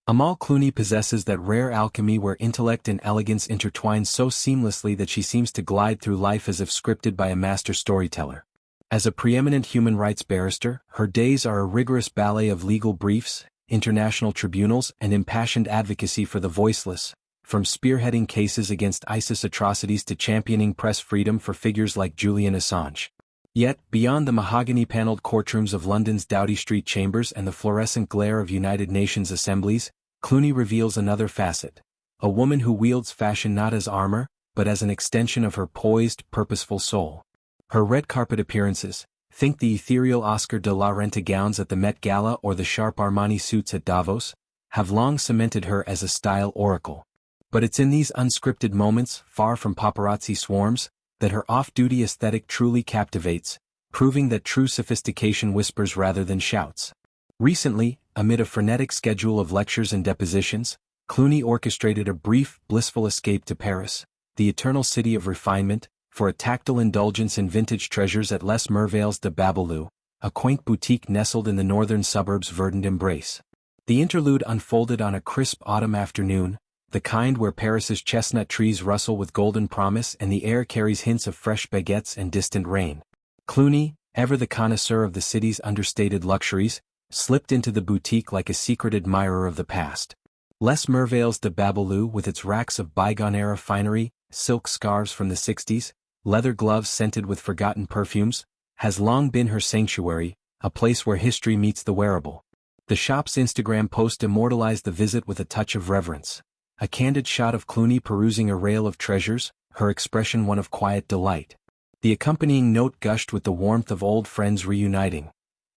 Amal Clooney possesses that rare alchemy where intellect and elegance intertwine so seamlessly that she seems to glide through life as if scripted by a master storyteller. As a preeminent human rights barrister, her days are a rigorous ballet of legal briefs, international tribunals, and impassioned advocacy for the voiceless, from spearheading cases against ISIS atrocities to championing press freedom for figures like Julian Assange. Yet, beyond the mahogany-paneled courtrooms of London's Doughty Street chambers and the fluorescent glare of United Nations assemblies, Clooney reveals another facet. A woman who wields fashion not as armor, but as an extension of her poised, purposeful soul. Her red carpet appearances, think the ethereal Oscar de la Renta gowns at the Met Gala or the sharp Armani suits at Davos, have long cemented her as a style oracle. But it's in these unscripted moments, far from paparazzi swarms, that her off-duty aesthetic truly captivates, proving that true sophistication whispers rather than shouts. Recently, amid a frenetic schedule of lectures and depositions, Clooney orchestrated a brief, blissful escape to Paris, the eternal city of refinement, for a tactile indulgence in vintage treasures at Les Merveilles de Babalu, a quaint boutique nestled in the northern suburbs' verdant embrace. The interlude unfolded on a crisp autumn afternoon, the kind where Paris's chestnut trees rustle with golden promise and the air carries hints of fresh baguettes and distant rain. Clooney, ever the connoisseur of the city's understated luxuries, slipped into the boutique like a secret admirer of the past. Les Merveilles de Babalu, with its racks of bygone-era finery, silk scarves from the 60s, leather gloves scented with forgotten perfumes, has long been her sanctuary, a place where history meets the wearable. The shop's Instagram post immortalized the visit with a touch of reverence. A candid shot of Clooney perusing a rail of treasures, her expression one of quiet delight. The accompanying note gushed with the warmth of old friends reuniting.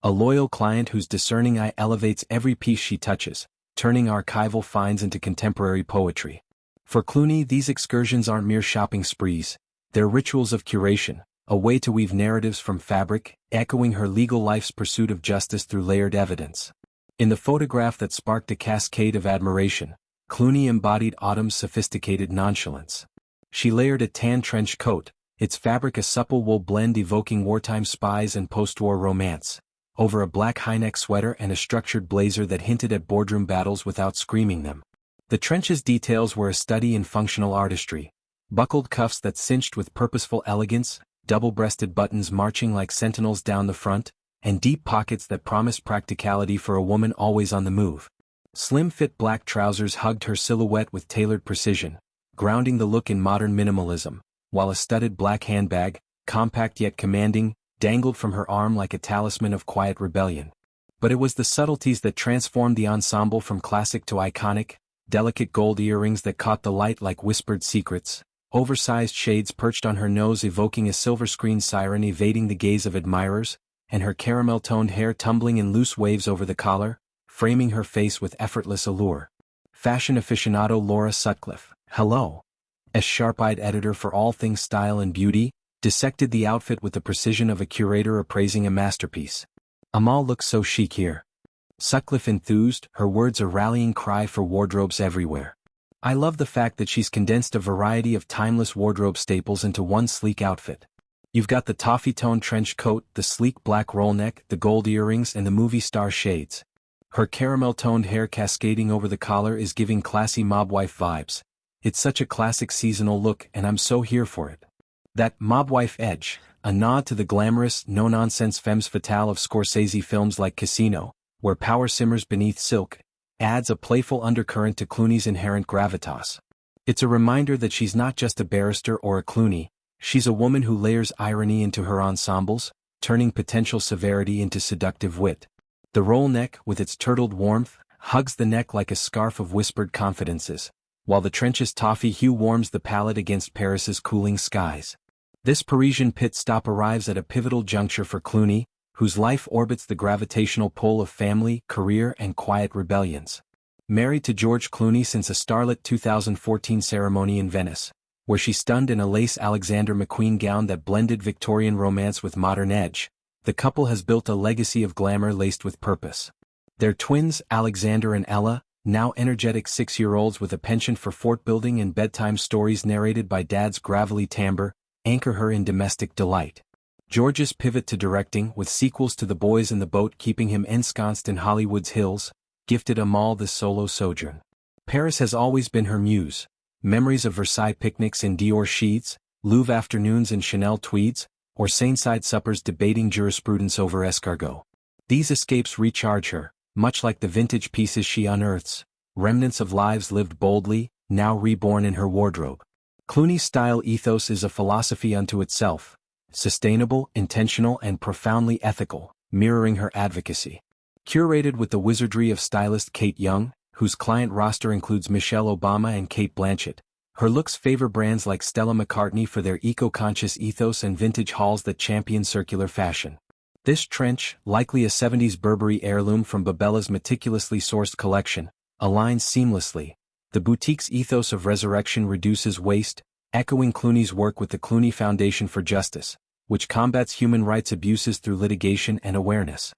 A loyal client whose discerning eye elevates every piece she touches, turning archival finds into contemporary poetry. For Clooney, these excursions aren't mere shopping sprees, they're rituals of curation, a way to weave narratives from fabric, echoing her legal life's pursuit of justice through layered evidence. In the photograph that sparked a cascade of admiration, Clooney embodied autumn's sophisticated nonchalance. She layered a tan trench coat, its fabric a supple wool blend evoking wartime spies and post-war romance, over a black high-neck sweater and a structured blazer that hinted at boardroom battles without screaming them. The trench's details were a study in functional artistry, buckled cuffs that cinched with purposeful elegance, double-breasted buttons marching like sentinels down the front, and deep pockets that promised practicality for a woman always on the move. Slim-fit black trousers hugged her silhouette with tailored precision, grounding the look in modern minimalism, while a studded black handbag, compact yet commanding, dangled from her arm like a talisman of quiet rebellion. But it was the subtleties that transformed the ensemble from classic to iconic, delicate gold earrings that caught the light like whispered secrets, oversized shades perched on her nose evoking a silver-screen siren evading the gaze of admirers, and her caramel-toned hair tumbling in loose waves over the collar, framing her face with effortless allure. Fashion aficionado Laura Sutcliffe, hello, as sharp-eyed editor for all things style and beauty, dissected the outfit with the precision of a curator appraising a masterpiece. Amal looks so chic here. Sutcliffe enthused, her words a rallying cry for wardrobes everywhere. I love the fact that she's condensed a variety of timeless wardrobe staples into one sleek outfit. You've got the toffee-toned trench coat, the sleek black roll neck, the gold earrings, and the movie star shades. Her caramel-toned hair cascading over the collar is giving classy mobwife vibes. It's such a classic seasonal look and I'm so here for it. That mobwife edge, a nod to the glamorous, no-nonsense femmes fatale of Scorsese films like Casino, where power simmers beneath silk, adds a playful undercurrent to Clooney's inherent gravitas. It's a reminder that she's not just a barrister or a Clooney, she's a woman who layers irony into her ensembles, turning potential severity into seductive wit. The roll neck, with its turtled warmth, hugs the neck like a scarf of whispered confidences, while the trench's toffee hue warms the palate against Paris's cooling skies. This Parisian pit stop arrives at a pivotal juncture for Clooney, whose life orbits the gravitational pull of family, career, and quiet rebellions. Married to George Clooney since a starlit 2014 ceremony in Venice, where she stunned in a lace Alexander McQueen gown that blended Victorian romance with modern edge, the couple has built a legacy of glamour laced with purpose. Their twins, Alexander and Ella, now energetic 6-year-olds with a penchant for fort-building and bedtime stories narrated by Dad's gravelly timbre, anchor her in domestic delight. George's pivot to directing, with sequels to The Boys in the Boat keeping him ensconced in Hollywood's hills, gifted Amal this solo sojourn. Paris has always been her muse. Memories of Versailles picnics in Dior sheaths, Louvre afternoons in Chanel tweeds, or Seine-side suppers debating jurisprudence over escargot. These escapes recharge her, much like the vintage pieces she unearths, remnants of lives lived boldly, now reborn in her wardrobe. Clooney's style ethos is a philosophy unto itself, sustainable, intentional, and profoundly ethical, mirroring her advocacy. Curated with the wizardry of stylist Kate Young, whose client roster includes Michelle Obama and Cate Blanchett, her looks favor brands like Stella McCartney for their eco-conscious ethos and vintage halls that champion circular fashion. This trench, likely a 70s Burberry heirloom from Babella's meticulously sourced collection, aligns seamlessly. The boutique's ethos of resurrection reduces waste, echoing Clooney's work with the Clooney Foundation for Justice, which combats human rights abuses through litigation and awareness.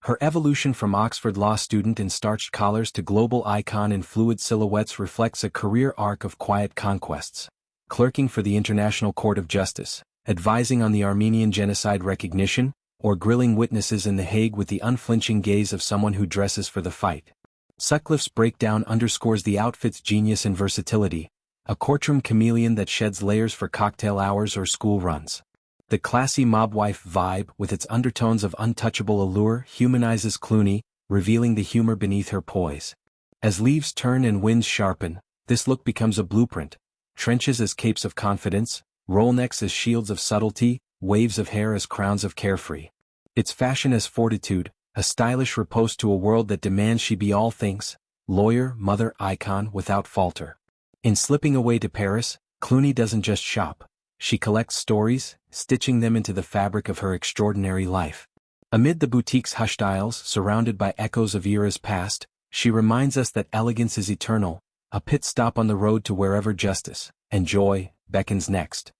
Her evolution from Oxford law student in starched collars to global icon in fluid silhouettes reflects a career arc of quiet conquests. Clerking for the International Court of Justice, advising on the Armenian genocide recognition, or grilling witnesses in The Hague with the unflinching gaze of someone who dresses for the fight. Sutcliffe's breakdown underscores the outfit's genius and versatility, a courtroom chameleon that sheds layers for cocktail hours or school runs. The classy mobwife vibe, with its undertones of untouchable allure, humanizes Clooney, revealing the humor beneath her poise. As leaves turn and winds sharpen, this look becomes a blueprint. Trenches as capes of confidence, rollnecks as shields of subtlety, waves of hair as crowns of carefree. Its fashion as fortitude, a stylish riposte to a world that demands she be all things, lawyer, mother, icon, without falter. In slipping away to Paris, Clooney doesn't just shop. She collects stories, stitching them into the fabric of her extraordinary life. Amid the boutique's hushed aisles, surrounded by echoes of eras past, she reminds us that elegance is eternal, a pit stop on the road to wherever justice and joy beckons next.